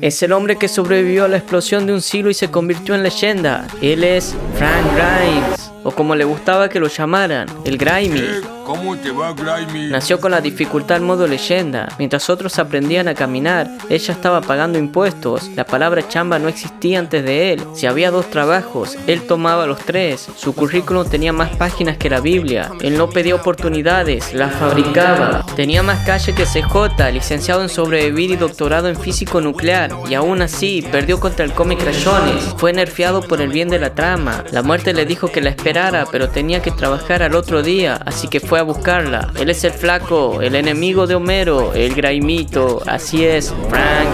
Es el hombre que sobrevivió a la explosión de un silo y se convirtió en leyenda. Él es Frank Grimes, o como le gustaba que lo llamaran, el Grimey. ¿Cómo te va, Grimey? Nació con la dificultad modo leyenda. Mientras otros aprendían a caminar, ella estaba pagando impuestos. La palabra chamba no existía antes de él. Si había 2 trabajos, él tomaba los 3. Su currículum tenía más páginas que la Biblia. Él no pedía oportunidades, las fabricaba. Tenía más calle que CJ, licenciado en sobrevivir y doctorado en físico nuclear. Y aún así, perdió contra el Come Crayones. Fue nerfeado por el bien de la trama. La muerte le dijo que la esperara, pero tenía que trabajar al otro día, así que fue a buscarla. Él es el flaco, el enemigo de Homero, el Grimito. Así es, Frank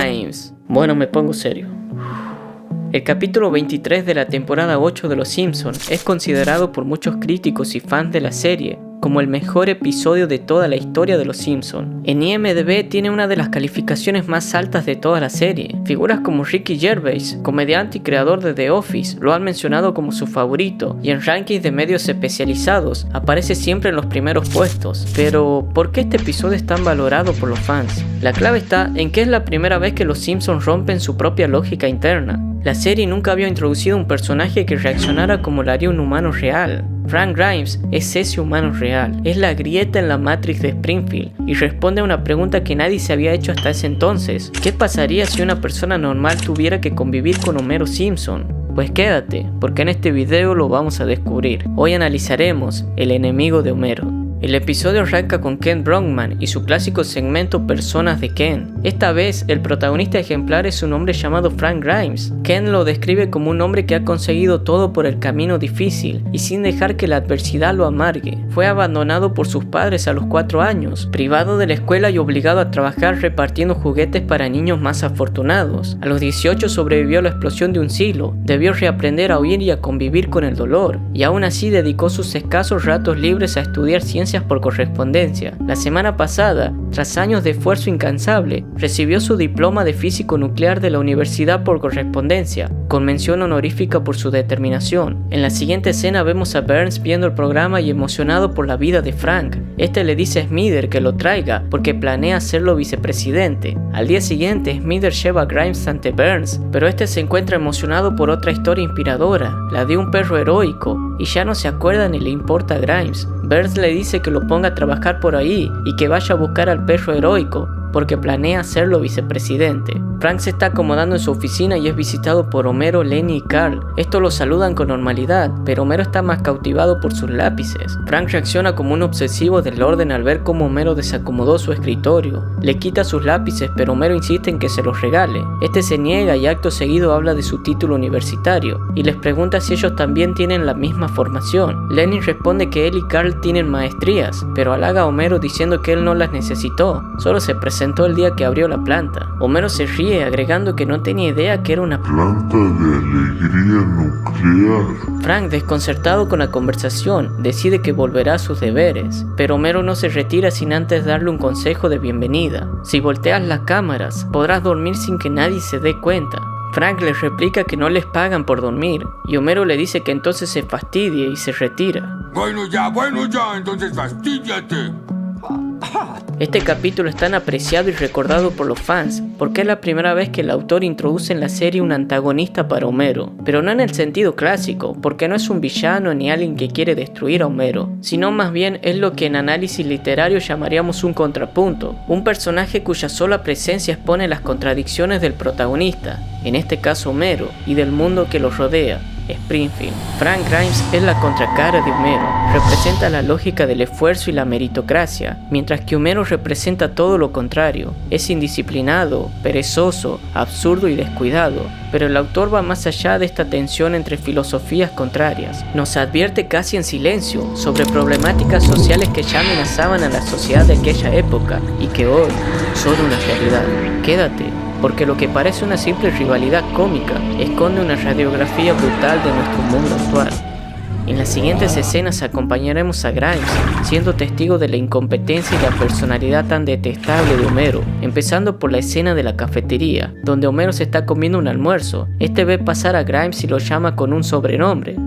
Grimes. Bueno, me pongo serio. El capítulo 23 de la temporada 8 de Los Simpsons es considerado por muchos críticos y fans de la serie como el mejor episodio de toda la historia de Los Simpsons. En IMDb tiene una de las calificaciones más altas de toda la serie. Figuras como Ricky Gervais, comediante y creador de The Office, lo han mencionado como su favorito, y en rankings de medios especializados aparece siempre en los primeros puestos. Pero, ¿por qué este episodio es tan valorado por los fans? La clave está en que es la primera vez que Los Simpsons rompen su propia lógica interna. La serie nunca había introducido un personaje que reaccionara como lo haría un humano real. Frank Grimes es ese humano real, es la grieta en la Matrix de Springfield y responde a una pregunta que nadie se había hecho hasta ese entonces. ¿Qué pasaría si una persona normal tuviera que convivir con Homero Simpson? Pues quédate, porque en este video lo vamos a descubrir. Hoy analizaremos el enemigo de Homero. El episodio arranca con Ken Brockman y su clásico segmento Personas de Ken. Esta vez, el protagonista ejemplar es un hombre llamado Frank Grimes. Ken lo describe como un hombre que ha conseguido todo por el camino difícil y sin dejar que la adversidad lo amargue. Fue abandonado por sus padres a los 4 años, privado de la escuela y obligado a trabajar repartiendo juguetes para niños más afortunados. A los 18 sobrevivió a la explosión de un silo, debió reaprender a huir y a convivir con el dolor, y aún así dedicó sus escasos ratos libres a estudiar ciencias por correspondencia. La semana pasada, tras años de esfuerzo incansable, recibió su diploma de físico nuclear de la universidad por correspondencia, con mención honorífica por su determinación. En la siguiente escena vemos a Burns viendo el programa y emocionado por la vida de Frank. Este le dice a Smither que lo traiga porque planea hacerlo vicepresidente. Al día siguiente, Smither lleva a Grimes ante Burns, pero este se encuentra emocionado por otra historia inspiradora, la de un perro heroico, y ya no se acuerda ni le importa a Grimes. Burns le dice que lo ponga a trabajar por ahí y que vaya a buscar al perro heroico, porque planea hacerlo vicepresidente. Frank se está acomodando en su oficina y es visitado por Homero, Lenny y Carl. Estos lo saludan con normalidad, pero Homero está más cautivado por sus lápices. Frank reacciona como un obsesivo del orden al ver cómo Homero desacomodó su escritorio. Le quita sus lápices, pero Homero insiste en que se los regale. Este se niega y acto seguido habla de su título universitario y les pregunta si ellos también tienen la misma formación. Lenny responde que él y Carl tienen maestrías, pero halaga a Homero diciendo que él no las necesitó, solo se presentó el día que abrió la planta. Homero se ríe agregando que no tenía idea que era una planta de alegría nuclear. Frank, desconcertado con la conversación, decide que volverá a sus deberes, pero Homero no se retira sin antes darle un consejo de bienvenida. Si volteas las cámaras, podrás dormir sin que nadie se dé cuenta. Frank les replica que no les pagan por dormir, y Homero le dice que entonces se fastidie y se retira. Bueno ya, entonces fastídiate. Este capítulo es tan apreciado y recordado por los fans porque es la primera vez que el autor introduce en la serie un antagonista para Homero, pero no en el sentido clásico, porque no es un villano ni alguien que quiere destruir a Homero, sino más bien es lo que en análisis literario llamaríamos un contrapunto, un personaje cuya sola presencia expone las contradicciones del protagonista, en este caso Homero, y del mundo que lo rodea, Springfield. Frank Grimes es la contracara de Homero, representa la lógica del esfuerzo y la meritocracia, mientras que Homero representa todo lo contrario, es indisciplinado, perezoso, absurdo y descuidado. Pero el autor va más allá de esta tensión entre filosofías contrarias. Nos advierte casi en silencio sobre problemáticas sociales que ya amenazaban a la sociedad de aquella época y que hoy son una realidad. Quédate, porque lo que parece una simple rivalidad cómica esconde una radiografía brutal de nuestro mundo actual. En las siguientes escenas acompañaremos a Grimes, siendo testigo de la incompetencia y la personalidad tan detestable de Homero, empezando por la escena de la cafetería, donde Homero se está comiendo un almuerzo. Este ve pasar a Grimes y lo llama con un sobrenombre.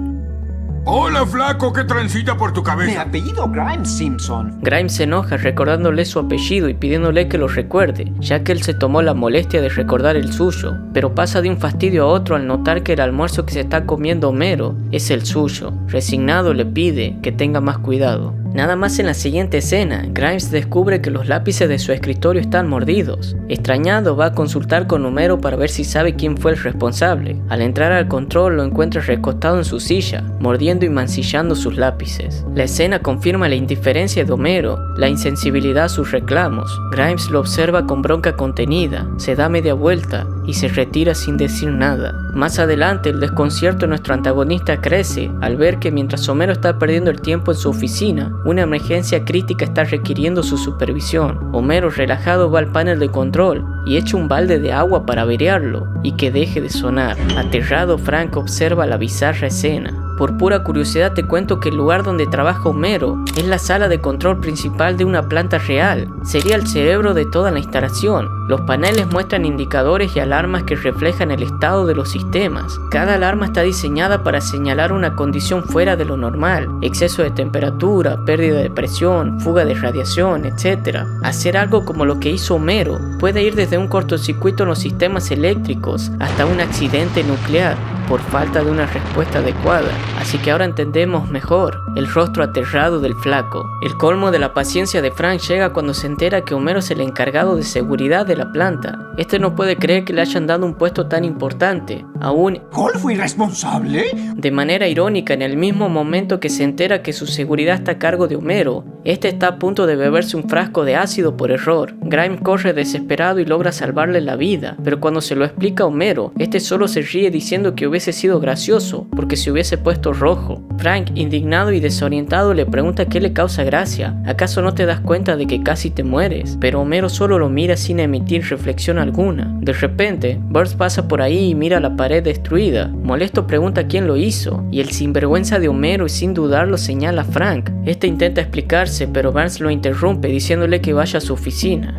Hola, flaco, ¿qué transita por tu Mi cabeza? apellido Grimes Simpson. Grimes se enoja recordándole su apellido y pidiéndole que lo recuerde, ya que él se tomó la molestia de recordar el suyo, pero pasa de un fastidio a otro al notar que el almuerzo que se está comiendo Homero es el suyo. Resignado le pide que tenga más cuidado. Nada más en la siguiente escena, Grimes descubre que los lápices de su escritorio están mordidos. Extrañado, va a consultar con Homero para ver si sabe quién fue el responsable. Al entrar al control lo encuentra recostado en su silla, mordiendo y mancillando sus lápices. La escena confirma la indiferencia de Homero, la insensibilidad a sus reclamos. Grimes lo observa con bronca contenida, se da media vuelta y se retira sin decir nada. Más adelante, el desconcierto de nuestro antagonista crece al ver que mientras Homero está perdiendo el tiempo en su oficina, una emergencia crítica está requiriendo su supervisión. Homero, relajado, va al panel de control y echa un balde de agua para averiarlo y que deje de sonar. Aterrado, Frank observa la bizarra escena. Por pura curiosidad te cuento que el lugar donde trabaja Homero es la sala de control principal de una planta real. Sería el cerebro de toda la instalación. Los paneles muestran indicadores y alarmas que reflejan el estado de los sistemas. Cada alarma está diseñada para señalar una condición fuera de lo normal: exceso de temperatura, pérdida de presión, fuga de radiación, etc. Hacer algo como lo que hizo Homero puede ir desde un cortocircuito en los sistemas eléctricos hasta un accidente nuclear por falta de una respuesta adecuada. Así que ahora entendemos mejor el rostro aterrado del flaco. El colmo de la paciencia de Frank llega cuando se entera que Homero es el encargado de seguridad de la planta. Este no puede creer que le hayan dado un puesto tan importante, aún ¿Cole fue irresponsable? de manera irónica. En el mismo momento que se entera que su seguridad está a cargo de Homero, este está a punto de beberse un frasco de ácido por error. Grimes corre desesperado y logra salvarle la vida, pero cuando se lo explica a Homero, este solo se ríe diciendo que hubiese sido gracioso porque se hubiese puesto rojo. Frank, indignado y desorientado, le pregunta qué le causa gracia. ¿Acaso no te das cuenta de que casi te mueres? Pero Homero solo lo mira sin emitir reflexión alguna. De repente, Bert pasa por ahí y mira la pared destruida. Molesto pregunta quién lo hizo, y el sinvergüenza de Homero y sin dudarlo señala a Frank. Este intenta explicarse, pero Burns lo interrumpe diciéndole que vaya a su oficina,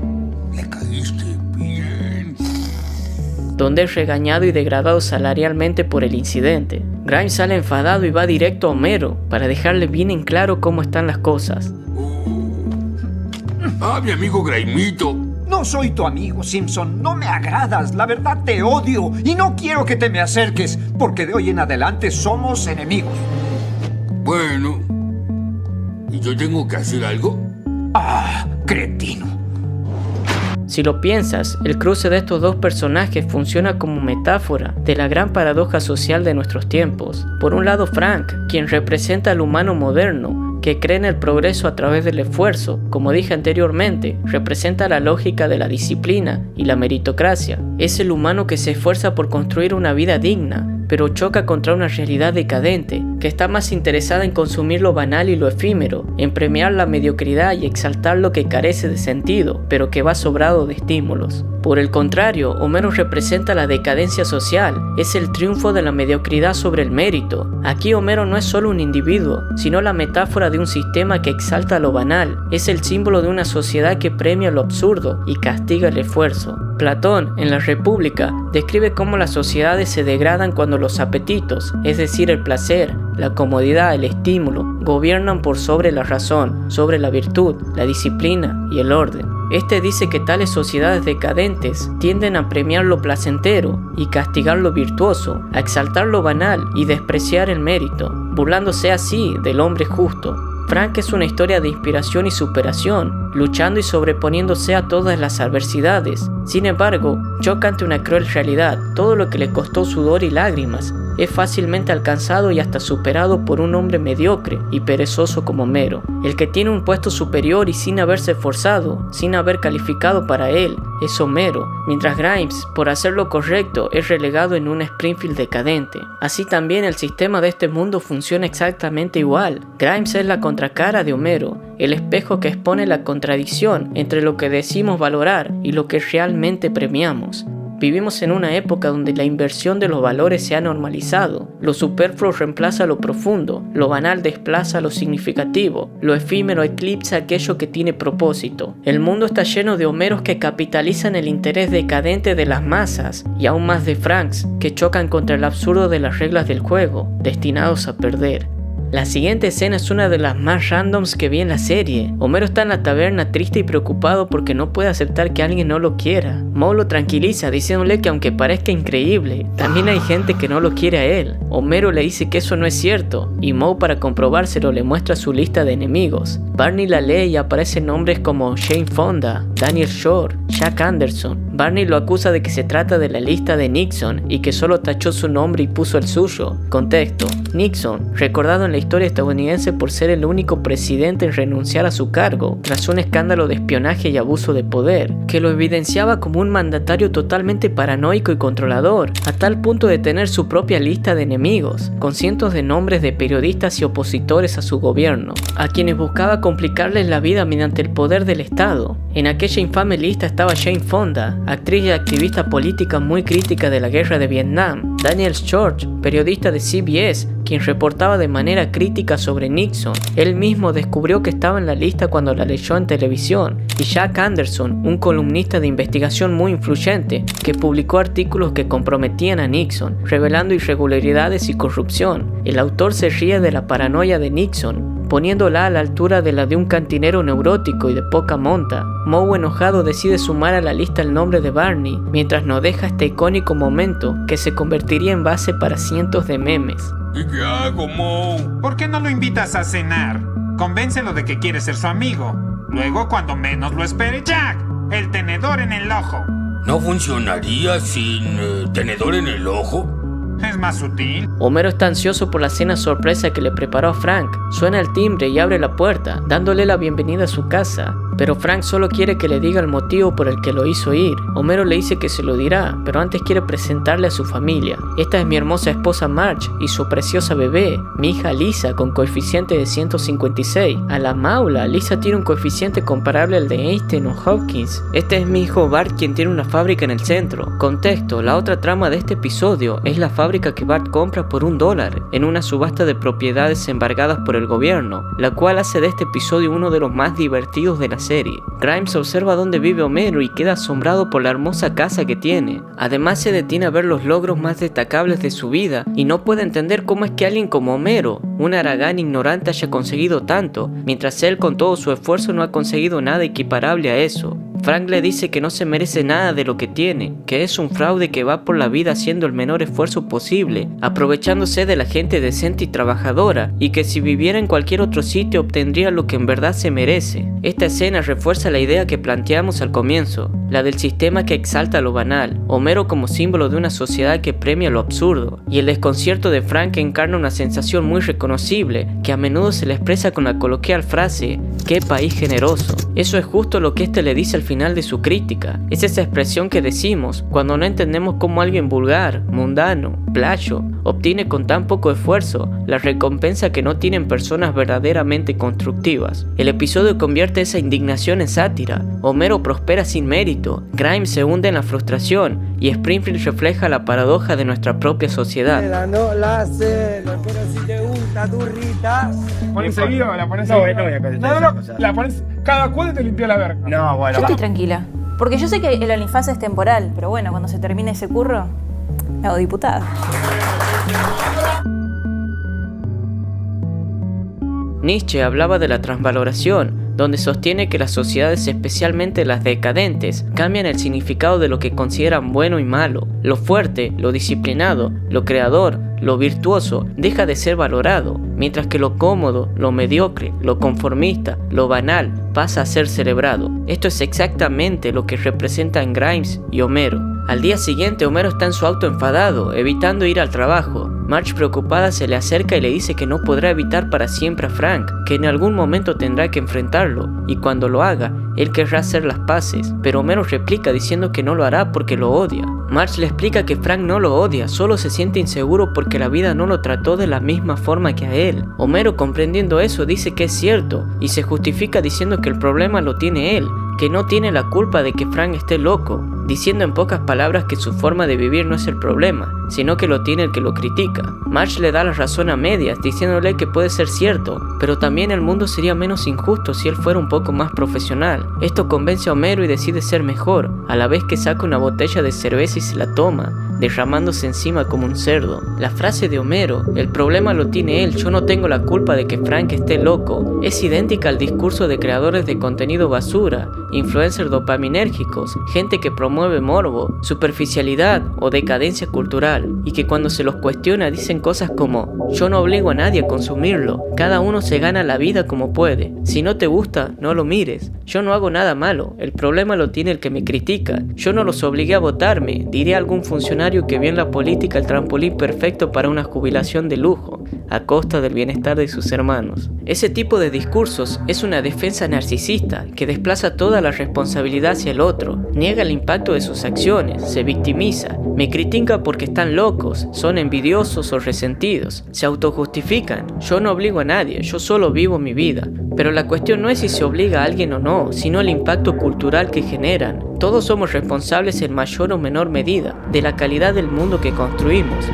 Le caíste bien. donde es regañado y degradado salarialmente por el incidente. Grimes sale enfadado y va directo a Homero para dejarle bien en claro cómo están las cosas. Ah, mi amigo Graimito. No soy tu amigo, Simpson. No me agradas. La verdad te odio. Y no quiero que te me acerques, porque de hoy en adelante somos enemigos. Bueno. ¿Y yo tengo que hacer algo? Ah, cretino. Si lo piensas, el cruce de estos dos personajes funciona como metáfora de la gran paradoja social de nuestros tiempos. Por un lado, Frank, quien representa al humano moderno, que cree en el progreso a través del esfuerzo, como dije anteriormente, representa la lógica de la disciplina y la meritocracia. Es el humano que se esfuerza por construir una vida digna, pero choca contra una realidad decadente, que está más interesada en consumir lo banal y lo efímero, en premiar la mediocridad y exaltar lo que carece de sentido, pero que va sobrado de estímulos. Por el contrario, Homero representa la decadencia social, es el triunfo de la mediocridad sobre el mérito. Aquí Homero no es solo un individuo, sino la metáfora de un sistema que exalta lo banal, es el símbolo de una sociedad que premia lo absurdo y castiga el esfuerzo. Platón, en la República, describe cómo las sociedades se degradan cuando los apetitos, es decir, el placer, la comodidad, el estímulo, gobiernan por sobre la razón, sobre la virtud, la disciplina y el orden. Este dice que tales sociedades decadentes tienden a premiar lo placentero y castigar lo virtuoso, a exaltar lo banal y despreciar el mérito, burlándose así del hombre justo. Frank es una historia de inspiración y superación, luchando y sobreponiéndose a todas las adversidades. Sin embargo, choca ante una cruel realidad. Todo lo que le costó sudor y lágrimas es fácilmente alcanzado y hasta superado por un hombre mediocre y perezoso como Homero. El que tiene un puesto superior y sin haberse esforzado, sin haber calificado para él, es Homero, mientras Grimes, por hacer lo correcto, es relegado en un Springfield decadente. Así también el sistema de este mundo funciona exactamente igual. Grimes es la contracara de Homero, el espejo que expone la contradicción entre lo que decimos valorar y lo que realmente premiamos. Vivimos en una época donde la inversión de los valores se ha normalizado. Lo superfluo reemplaza lo profundo, lo banal desplaza lo significativo, lo efímero eclipsa aquello que tiene propósito. El mundo está lleno de Homeros que capitalizan el interés decadente de las masas y aún más de Franks que chocan contra el absurdo de las reglas del juego, destinados a perder. La siguiente escena es una de las más randoms que vi en la serie. Homero está en la taberna triste y preocupado porque no puede aceptar que alguien no lo quiera. Moe lo tranquiliza diciéndole que aunque parezca increíble, también hay gente que no lo quiere a él. Homero le dice que eso no es cierto y Moe, para comprobárselo, le muestra su lista de enemigos. Barney la lee y aparecen nombres como Jane Fonda, Daniel Shore, Jack Anderson. Barney lo acusa de que se trata de la lista de Nixon y que solo tachó su nombre y puso el suyo. Contexto: Nixon, recordado en la historia estadounidense por ser el único presidente en renunciar a su cargo tras un escándalo de espionaje y abuso de poder, que lo evidenciaba como un mandatario totalmente paranoico y controlador, a tal punto de tener su propia lista de enemigos, con cientos de nombres de periodistas y opositores a su gobierno, a quienes buscaba complicarles la vida mediante el poder del Estado. En aquella infame lista estaba Jane Fonda, actriz y activista política muy crítica de la guerra de Vietnam; Daniel George, periodista de CBS, quien reportaba de manera crítica sobre Nixon. Él mismo descubrió que estaba en la lista cuando la leyó en televisión. Y Jack Anderson, un columnista de investigación muy influyente, que publicó artículos que comprometían a Nixon, revelando irregularidades y corrupción. El autor se ríe de la paranoia de Nixon, poniéndola a la altura de la de un cantinero neurótico y de poca monta. Moe, enojado, decide sumar a la lista el nombre de Barney, mientras nos deja este icónico momento que se convertiría en base para cientos de memes. ¿Y qué hago, Moe? ¿Por qué no lo invitas a cenar? Convéncelo de que quieres ser su amigo. Luego, cuando menos lo espere, Jack, el tenedor en el ojo. ¿No funcionaría sin tenedor en el ojo? Es más sutil. Homero está ansioso por la cena sorpresa que le preparó a Frank. Suena el timbre y abre la puerta, dándole la bienvenida a su casa. Pero Frank solo quiere que le diga el motivo por el que lo hizo ir. Homero le dice que se lo dirá, pero antes quiere presentarle a su familia. Esta es mi hermosa esposa Marge y su preciosa bebé, mi hija Lisa, con coeficiente de 156. A la maula, Lisa tiene un coeficiente comparable al de Einstein o Hopkins. Este es mi hijo Bart, quien tiene una fábrica en el centro. Contexto: la otra trama de este episodio es la fábrica que Bart compra por $1 en una subasta de propiedades embargadas por el gobierno, la cual hace de este episodio uno de los más divertidos de la serie. Grimes observa dónde vive Homero y queda asombrado por la hermosa casa que tiene. Además, se detiene a ver los logros más destacables de su vida y no puede entender cómo es que alguien como Homero, un haragán ignorante, haya conseguido tanto, mientras él con todo su esfuerzo no ha conseguido nada equiparable a eso. Frank le dice que no se merece nada de lo que tiene, que es un fraude que va por la vida haciendo el menor esfuerzo posible, aprovechándose de la gente decente y trabajadora, y que si viviera en cualquier otro sitio obtendría lo que en verdad se merece. Esta escena refuerza la idea que planteamos al comienzo, la del sistema que exalta lo banal, Homero como símbolo de una sociedad que premia lo absurdo, y el desconcierto de Frank encarna una sensación muy reconocible, que a menudo se le expresa con la coloquial frase: ¡qué país generoso! Eso es justo lo que este le dice al final de su crítica. Es esa expresión que decimos cuando no entendemos cómo alguien vulgar, mundano, playo, obtiene con tan poco esfuerzo la recompensa que no tienen personas verdaderamente constructivas. El episodio convierte esa indignación en sátira. Homero prospera sin mérito, Grimes se hunde en la frustración y Springfield refleja la paradoja de nuestra propia sociedad. No la sé, pero si te gusta tu Rita. ¿Pones seguido? ¿La pones seguido? No, la pones cada cuándo te limpia la verga. No, bueno. Yo estoy tranquila. Porque yo sé que el OnlyFans es temporal, pero bueno, cuando se termine ese curro, me hago diputada. Nietzsche hablaba de la transvaloración, donde sostiene que las sociedades, especialmente las decadentes, cambian el significado de lo que consideran bueno y malo. Lo fuerte, lo disciplinado, lo creador, lo virtuoso deja de ser valorado, mientras que lo cómodo, lo mediocre, lo conformista, lo banal pasa a ser celebrado. Esto es exactamente lo que representan Grimes y Homero. Al día siguiente, Homero está en su auto enfadado, evitando ir al trabajo. Marge, preocupada, se le acerca y le dice que no podrá evitar para siempre a Frank, que en algún momento tendrá que enfrentarlo, y cuando lo haga, él querrá hacer las paces, pero Homero replica diciendo que no lo hará porque lo odia. Marge le explica que Frank no lo odia, solo se siente inseguro porque la vida no lo trató de la misma forma que a él. Homero, comprendiendo eso, dice que es cierto, y se justifica diciendo que el problema lo tiene él, que no tiene la culpa de que Frank esté loco, diciendo en pocas palabras que su forma de vivir no es el problema, sino que lo tiene el que lo critica. Marge le da la razón a medias, diciéndole que puede ser cierto, pero también el mundo sería menos injusto si él fuera un poco más profesional. Esto convence a Homero y decide ser mejor, a la vez que saca una botella de cerveza y se la toma, derramándose encima como un cerdo. La frase de Homero, el problema lo tiene él, yo no tengo la culpa de que Frank esté loco, es idéntica al discurso de creadores de contenido basura, influencers dopaminérgicos, gente que promueve morbo, superficialidad o decadencia cultural, y que cuando se los cuestiona dicen cosas como: yo no obligo a nadie a consumirlo, cada uno se gana la vida como puede, si no te gusta, no lo mires, yo no hago nada malo, el problema lo tiene el que me critica, yo no los obligué a votarme, diría algún funcionario que vio en la política el trampolín perfecto para una jubilación de lujo, a costa del bienestar de sus hermanos. Ese tipo de discursos es una defensa narcisista que desplaza toda la responsabilidad hacia el otro, niega el impacto de sus acciones, se victimiza, me critica porque están locos, son envidiosos o resentidos, se autojustifican, yo no obligo a nadie, yo solo vivo mi vida. Pero la cuestión no es si se obliga a alguien o no, sino el impacto cultural que generan. Todos somos responsables en mayor o menor medida de la calidad del mundo que construimos.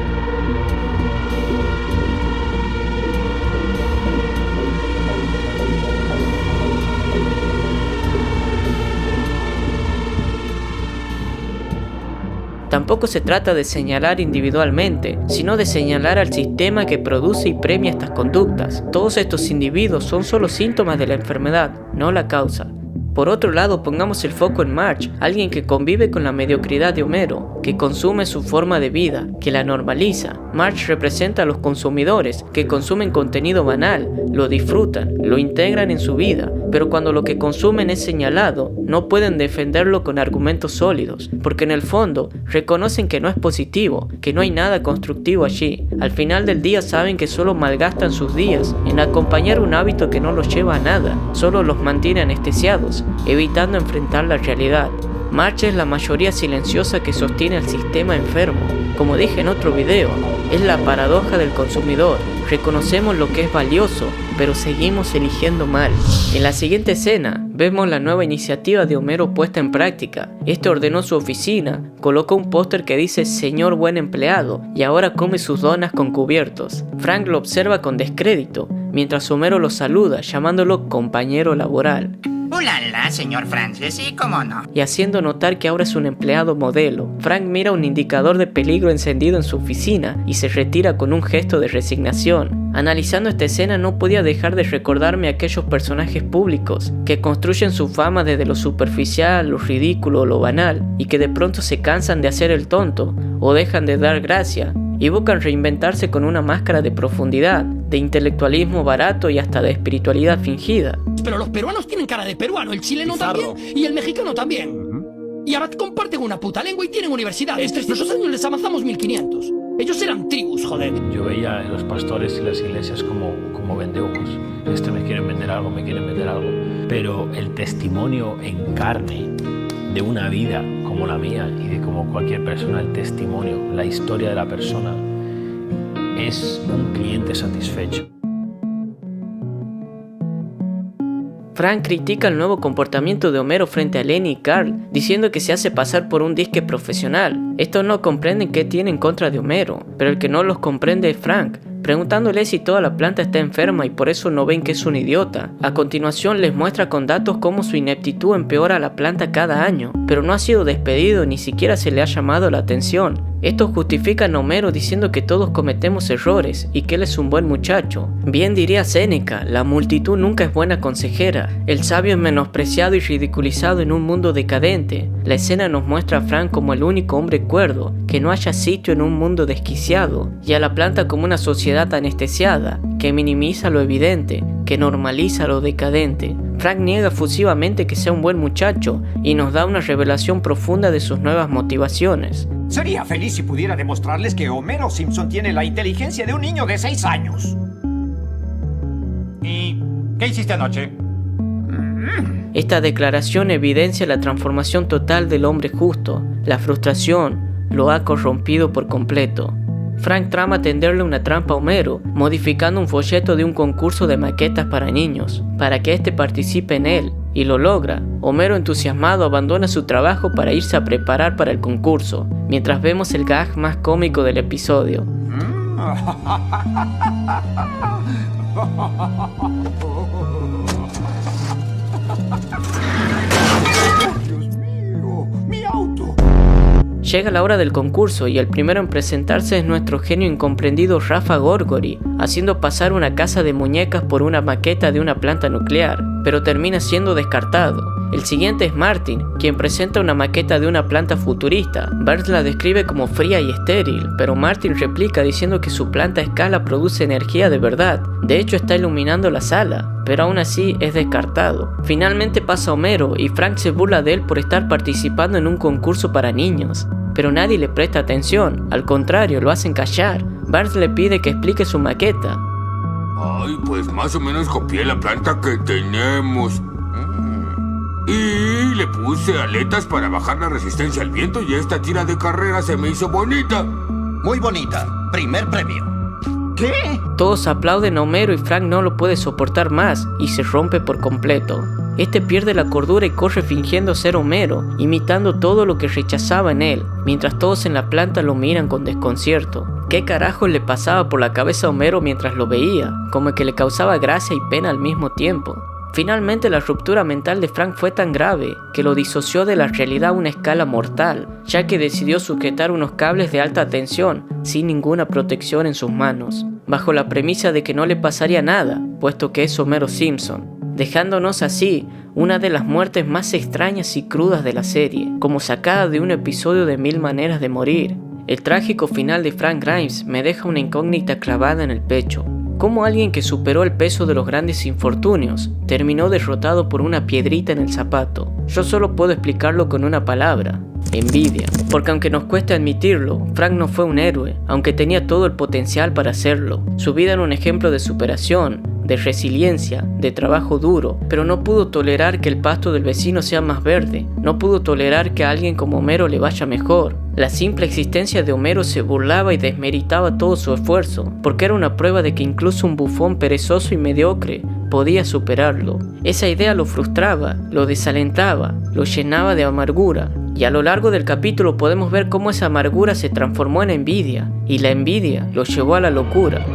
Tampoco se trata de señalar individualmente, sino de señalar al sistema que produce y premia estas conductas. Todos estos individuos son solo síntomas de la enfermedad, no la causa. Por otro lado, pongamos el foco en Marge, alguien que convive con la mediocridad de Homero, que consume su forma de vida, que la normaliza. Marge representa a los consumidores, que consumen contenido banal, lo disfrutan, lo integran en su vida, pero cuando lo que consumen es señalado, no pueden defenderlo con argumentos sólidos, porque en el fondo reconocen que no es positivo, que no hay nada constructivo allí. Al final del día saben que solo malgastan sus días en acompañar un hábito que no los lleva a nada, solo los mantiene anestesiados, evitando enfrentar la realidad. Marge es la mayoría silenciosa que sostiene al sistema enfermo. Como dije en otro video, es la paradoja del consumidor. Reconocemos lo que es valioso, pero seguimos eligiendo mal. En la siguiente escena, vemos la nueva iniciativa de Homero puesta en práctica. Este ordenó su oficina, colocó un póster que dice «Señor buen empleado» y ahora come sus donas con cubiertos. Frank lo observa con descrédito, mientras Homero lo saluda, llamándolo compañero laboral. ¡Ulala, señor Francis! Sí, cómo no. Y haciendo notar que ahora es un empleado modelo. Frank mira un indicador de peligro encendido en su oficina y se retira con un gesto de resignación. Analizando esta escena no podía dejar de recordarme a aquellos personajes públicos que construyen su fama desde lo superficial, lo ridículo o lo banal, y que de pronto se cansan de hacer el tonto o dejan de dar gracia y buscan reinventarse con una máscara de profundidad, de intelectualismo barato y hasta de espiritualidad fingida. Pero los peruanos tienen cara de peruano, el chileno también y el mexicano también. Y ahora comparten una puta lengua y tienen universidades. Nosotros les avanzamos 1500. Ellos eran tribus, joder. Yo veía a los pastores y las iglesias como vendehumos. Me quieren vender algo, me quieren vender algo. Pero el testimonio en carne de una vida como la mía y de como cualquier persona, el testimonio, la historia de la persona, es un cliente satisfecho. Frank critica el nuevo comportamiento de Homero frente a Lenny y Carl, diciendo que se hace pasar por un disque profesional. Estos no comprenden qué tiene en contra de Homero, pero el que no los comprende es Frank, preguntándole si toda la planta está enferma y por eso no ven que es un idiota. A continuación les muestra con datos cómo su ineptitud empeora a la planta cada año, pero no ha sido despedido, ni siquiera se le ha llamado la atención. Estos justifican a Homero diciendo que todos cometemos errores y que él es un buen muchacho. Bien diría Séneca, la multitud nunca es buena consejera. El sabio es menospreciado y ridiculizado en un mundo decadente. La escena nos muestra a Frank como el único hombre cuerdo, que no haya sitio en un mundo desquiciado, y a la planta como una sociedad anestesiada, que minimiza lo evidente, que normaliza lo decadente. Frank niega efusivamente que sea un buen muchacho y nos da una revelación profunda de sus nuevas motivaciones. Sería feliz si pudiera demostrarles que Homero Simpson tiene la inteligencia de un niño de 6 años. ¿Y qué hiciste anoche? Esta declaración evidencia la transformación total del hombre justo. La frustración lo ha corrompido por completo. Frank trama tenderle una trampa a Homero, modificando un folleto de un concurso de maquetas para niños, para que éste participe en él, y lo logra. Homero, entusiasmado, abandona su trabajo para irse a preparar para el concurso, mientras vemos el gag más cómico del episodio. Llega la hora del concurso y el primero en presentarse es nuestro genio incomprendido Rafa Gorgori, haciendo pasar una casa de muñecas por una maqueta de una planta nuclear, pero termina siendo descartado. El siguiente es Martin, quien presenta una maqueta de una planta futurista. Bert la describe como fría y estéril, pero Martin replica diciendo que su planta a escala produce energía de verdad. De hecho, está iluminando la sala, pero aún así es descartado. Finalmente pasa Homero y Frank se burla de él por estar participando en un concurso para niños. Pero nadie le presta atención, al contrario, lo hacen callar. Bart le pide que explique su maqueta. Ay, pues más o menos copié la planta que tenemos. Y le puse aletas para bajar la resistencia al viento y esta tira de carrera se me hizo bonita. Muy bonita. Primer premio. ¿Qué? Todos aplauden a Homero y Frank no lo puede soportar más y se rompe por completo. Este pierde la cordura y corre fingiendo ser Homero, imitando todo lo que rechazaba en él, mientras todos en la planta lo miran con desconcierto. ¿Qué carajo le pasaba por la cabeza a Homero mientras lo veía? Como que le causaba gracia y pena al mismo tiempo. Finalmente la ruptura mental de Frank fue tan grave que lo disoció de la realidad a una escala mortal, ya que decidió sujetar unos cables de alta tensión sin ninguna protección en sus manos, bajo la premisa de que no le pasaría nada, puesto que es Homero Simpson, dejándonos así una de las muertes más extrañas y crudas de la serie, como sacada de un episodio de 1000 maneras de morir. El trágico final de Frank Grimes me deja una incógnita clavada en el pecho. ¿Cómo alguien que superó el peso de los grandes infortunios terminó derrotado por una piedrita en el zapato? Yo solo puedo explicarlo con una palabra: envidia. Porque aunque nos cueste admitirlo, Frank no fue un héroe, aunque tenía todo el potencial para hacerlo. Su vida era un ejemplo de superación, de resiliencia, de trabajo duro, pero no pudo tolerar que el pasto del vecino sea más verde, no pudo tolerar que a alguien como Homero le vaya mejor. La simple existencia de Homero se burlaba y desmeritaba todo su esfuerzo, porque era una prueba de que incluso un bufón perezoso y mediocre podía superarlo. Esa idea lo frustraba, lo desalentaba, lo llenaba de amargura, y a lo largo del capítulo podemos ver cómo esa amargura se transformó en envidia, y la envidia lo llevó a la locura.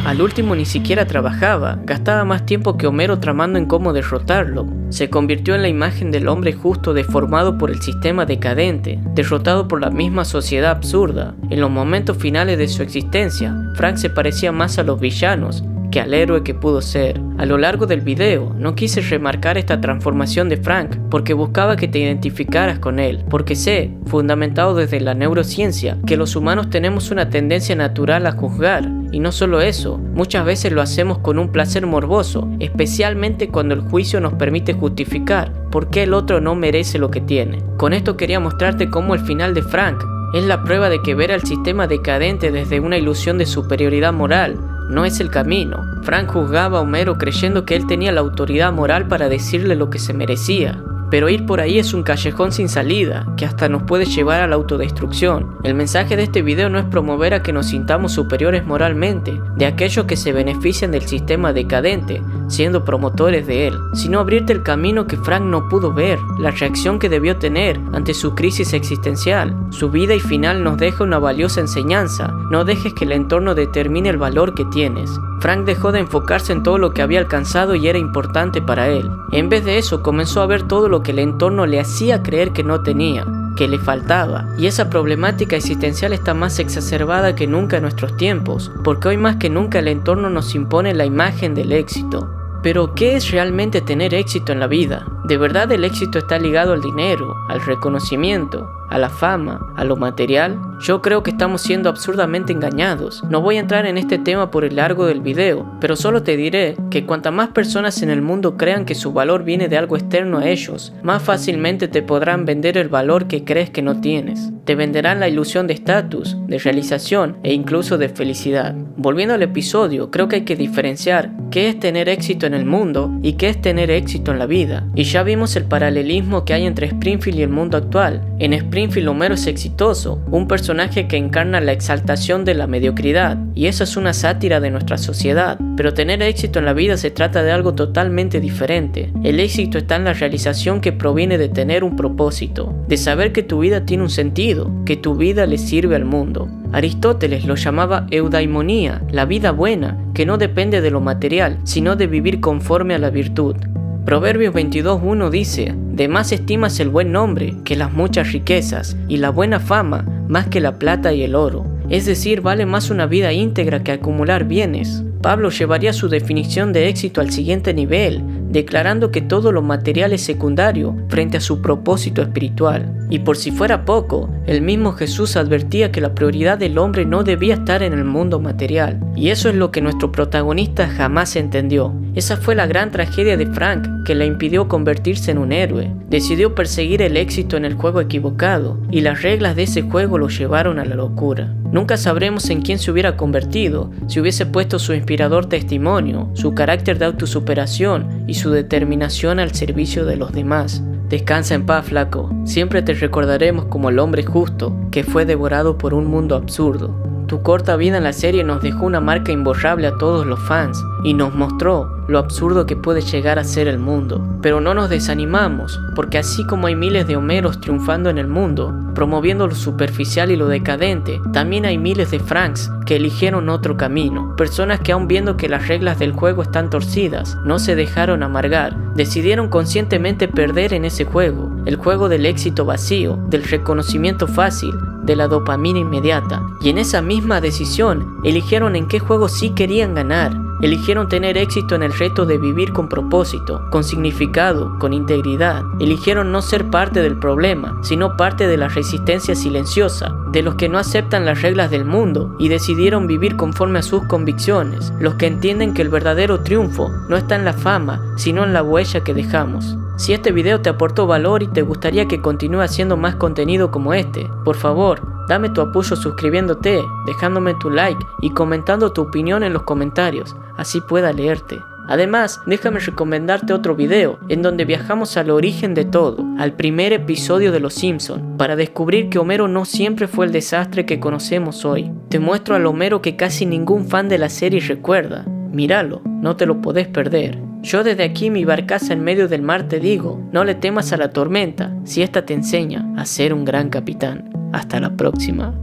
Al último ni siquiera trabajaba, gastaba más tiempo que Homero tramando en cómo derrotarlo. Se convirtió en la imagen del hombre justo deformado por el sistema decadente, derrotado por la misma sociedad absurda. En los momentos finales de su existencia, Frank se parecía más a los villanos que al héroe que pudo ser. A lo largo del video, no quise remarcar esta transformación de Frank porque buscaba que te identificaras con él, porque sé, fundamentado desde la neurociencia, que los humanos tenemos una tendencia natural a juzgar. Y no solo eso, muchas veces lo hacemos con un placer morboso, especialmente cuando el juicio nos permite justificar por qué el otro no merece lo que tiene. Con esto quería mostrarte cómo el final de Frank es la prueba de que ver al sistema decadente desde una ilusión de superioridad moral no es el camino. Frank juzgaba a Homero creyendo que él tenía la autoridad moral para decirle lo que se merecía. Pero ir por ahí es un callejón sin salida, que hasta nos puede llevar a la autodestrucción. El mensaje de este video no es promover a que nos sintamos superiores moralmente de aquellos que se benefician del sistema decadente, siendo promotores de él, sino abrirte el camino que Frank no pudo ver, la reacción que debió tener ante su crisis existencial. Su vida y final nos deja una valiosa enseñanza. No dejes que el entorno determine el valor que tienes. Frank dejó de enfocarse en todo lo que había alcanzado y era importante para él. En vez de eso, comenzó a ver todo lo que el entorno le hacía creer que no tenía, que le faltaba. Y esa problemática existencial está más exacerbada que nunca en nuestros tiempos, porque hoy más que nunca el entorno nos impone la imagen del éxito. Pero, ¿qué es realmente tener éxito en la vida? ¿De verdad el éxito está ligado al dinero, al reconocimiento, a la fama, a lo material? Yo creo que estamos siendo absurdamente engañados. No voy a entrar en este tema por el largo del video, pero solo te diré que cuantas más personas en el mundo crean que su valor viene de algo externo a ellos, más fácilmente te podrán vender el valor que crees que no tienes. Te venderán la ilusión de estatus, de realización e incluso de felicidad. Volviendo al episodio, creo que hay que diferenciar qué es tener éxito en el mundo y qué es tener éxito en la vida. Y ya vimos el paralelismo que hay entre Springfield y el mundo actual. En Springfield Homero es exitoso, un personaje que encarna la exaltación de la mediocridad, y eso es una sátira de nuestra sociedad. Pero tener éxito en la vida se trata de algo totalmente diferente. El éxito está en la realización que proviene de tener un propósito, de saber que tu vida tiene un sentido, que tu vida le sirve al mundo. Aristóteles lo llamaba eudaimonía, la vida buena, que no depende de lo material, sino de vivir conforme a la virtud. Proverbios 22:1 dice: De más estimas el buen nombre que las muchas riquezas, y la buena fama más que la plata y el oro. Es decir, vale más una vida íntegra que acumular bienes. Pablo llevaría su definición de éxito al siguiente nivel, declarando que todo lo material es secundario frente a su propósito espiritual. Y por si fuera poco, el mismo Jesús advertía que la prioridad del hombre no debía estar en el mundo material. Y eso es lo que nuestro protagonista jamás entendió. Esa fue la gran tragedia de Frank, que le impidió convertirse en un héroe. Decidió perseguir el éxito en el juego equivocado, y las reglas de ese juego lo llevaron a la locura. Nunca sabremos en quién se hubiera convertido si hubiese puesto su inspirador testimonio, su carácter de autosuperación y su determinación al servicio de los demás. Descansa en paz, flaco. Siempre te recordaremos como el hombre justo que fue devorado por un mundo absurdo. Tu corta vida en la serie nos dejó una marca imborrable a todos los fans y nos mostró lo absurdo que puede llegar a ser el mundo. Pero no nos desanimamos, porque así como hay miles de Homeros triunfando en el mundo, promoviendo lo superficial y lo decadente, también hay miles de Franks que eligieron otro camino. Personas que aun viendo que las reglas del juego están torcidas, no se dejaron amargar, decidieron conscientemente perder en ese juego, el juego del éxito vacío, del reconocimiento fácil, de la dopamina inmediata. Y en esa misma decisión, eligieron en qué juego sí querían ganar. Eligieron tener éxito en el reto de vivir con propósito, con significado, con integridad. Eligieron no ser parte del problema, sino parte de la resistencia silenciosa, de los que no aceptan las reglas del mundo y decidieron vivir conforme a sus convicciones, los que entienden que el verdadero triunfo no está en la fama, sino en la huella que dejamos. Si este video te aportó valor y te gustaría que continúe haciendo más contenido como este, por favor, dame tu apoyo suscribiéndote, dejándome tu like y comentando tu opinión en los comentarios, así pueda leerte. Además, déjame recomendarte otro video en donde viajamos al origen de todo, al primer episodio de Los Simpson, para descubrir que Homero no siempre fue el desastre que conocemos hoy. Te muestro al Homero que casi ningún fan de la serie recuerda. Míralo, no te lo podés perder. Yo desde aquí, mi barcaza en medio del mar, te digo, no le temas a la tormenta, si esta te enseña a ser un gran capitán. Hasta la próxima.